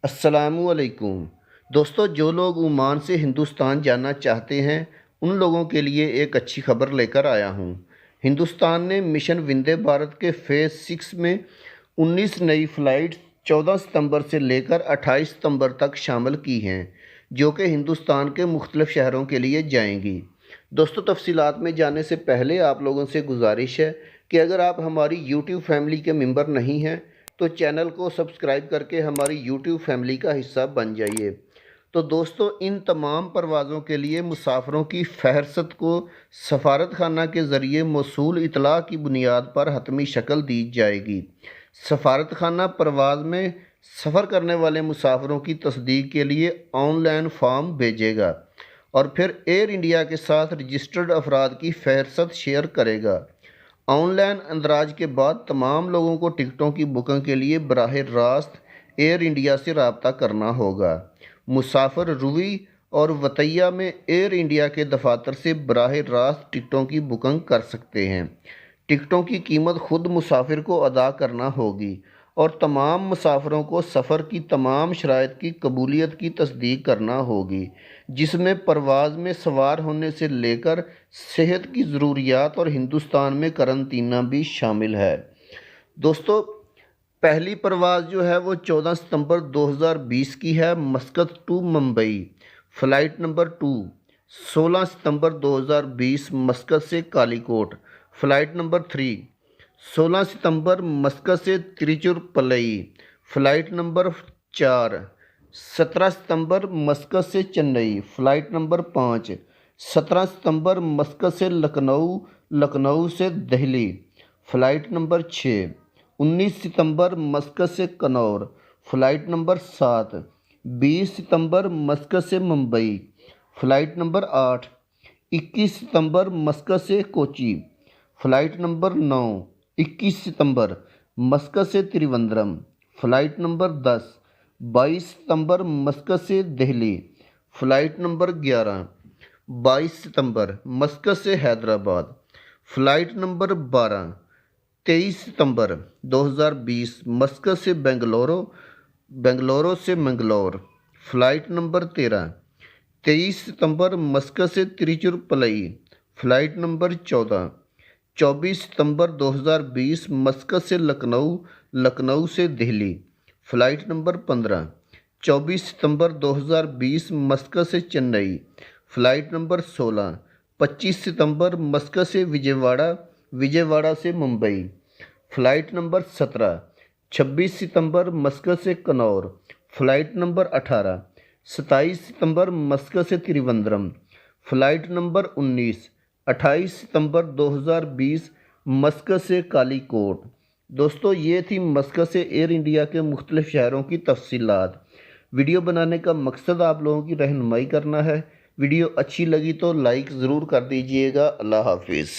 अस्सलामुअलैकुम दोस्तों, जो लोग ओमान से हिंदुस्तान जाना चाहते हैं उन लोगों के लिए एक अच्छी खबर लेकर आया हूं। हिंदुस्तान ने मिशन वंदे भारत के फ़ेज़ 6 में 19 नई फ़्लाइट्स 14 सितंबर से लेकर 28 सितंबर तक शामिल की हैं, जो कि हिंदुस्तान के मुख्तलिफ़ शहरों के लिए जाएंगी। दोस्तों, तफसीलात में जाने से पहले आप लोगों से गुजारिश है कि अगर आप हमारी यूट्यूब फैमिली के मेंबर नहीं हैं तो चैनल को सब्सक्राइब करके हमारी यूट्यूब फैमिली का हिस्सा बन जाइए। तो दोस्तों, इन तमाम परवाज़ों के लिए मुसाफरों की फ़हरिस्त को सफारत खाना के ज़रिए मौसूल इतला की बुनियाद पर हतमी शक्ल दी जाएगी। सफारत खाना परवाज़ में सफ़र करने वाले मुसाफरों की तस्दीक के लिए ऑनलाइन फॉर्म भेजेगा और फिर एयर इंडिया के साथ रजिस्टर्ड अफराद की फ़हरिस्त शेयर करेगा। ऑनलाइन अंदराज के बाद तमाम लोगों को टिकटों की बुकिंग के लिए बराह रास्त एयर इंडिया से रब्ता करना होगा। मुसाफिर रुवी और वतैया में एयर इंडिया के दफातर से बराह रास्त टिकटों की बुकिंग कर सकते हैं। टिकटों की कीमत खुद मुसाफिर को अदा करना होगी और तमाम मुसाफिरों को सफ़र की तमाम शराइत की कबूलियत की तस्दीक करना होगी, जिसमें परवाज़ में सवार होने से लेकर सेहत की ज़रूरियात और हिंदुस्तान में करंतना भी शामिल है। दोस्तों, पहली परवाज़ जो है वो 14 सितंबर 2020 की है, Muscat to Mumbai. Flight number 2 16 सितंबर 2020 मस्कत से कालीकोट। फ़्लाइट नंबर 3 16 सितंबर मस्कत से तिरुचिरापल्ली। फ़्लाइट नंबर 4 17 सितंबर मस्कत से चेन्नई। फ़्लाइट नंबर 5 17 सितंबर मस्कत से लखनऊ, लखनऊ से दिल्ली। फ़्लाइट नंबर 6 19 सितंबर मस्कत से कन्नौर। फ़्लाइट नंबर 7 20 सितंबर मस्कत से मुंबई। फ़्लाइट नंबर 8 21 सितंबर मस्कत से कोची। फ़्लाइट नंबर 9 21 सितंबर मस्कत से त्रिवेंद्रम। फ़्लाइट नंबर 10 22 सितंबर मस्कत से दिल्ली। फ़्लाइट नंबर 11 22 सितंबर मस्कत से हैदराबाद। फ़्लाइट नंबर 12 23 सितंबर 2020 मस्कत से बेंगलुरु, बेंगलुरु से मंगलौर। फ़्लाइट नंबर 13 23 सितंबर मस्कत से तिरुचिरापल्ली। फ़्लाइट नंबर 14 24 सितंबर 2020 मस्कत से लखनऊ, लखनऊ से दिल्ली। फ़्लाइट नंबर 15 24 सितंबर 2020 मस्कत से चेन्नई। फ़्लाइट नंबर 16 25 सितंबर मस्कत से विजयवाड़ा, विजयवाड़ा से मुंबई। फ़्लाइट नंबर 17 26 सितंबर मस्कत से कन्नौर। फ़्लाइट नंबर 18 27 सितंबर मस्कत से त्रिवेंद्रम। फ़्लाइट नंबर 19 28 सितंबर 2020 मस्कत से कालीकोट। दोस्तों, ये थी मस्कत से एयर इंडिया के मुख्तलिफ़ शहरों की तफसीलात। वीडियो बनाने का मकसद आप लोगों की रहनुमाई करना है। वीडियो अच्छी लगी तो लाइक ज़रूर कर दीजिएगा। अल्लाह हाफिज़।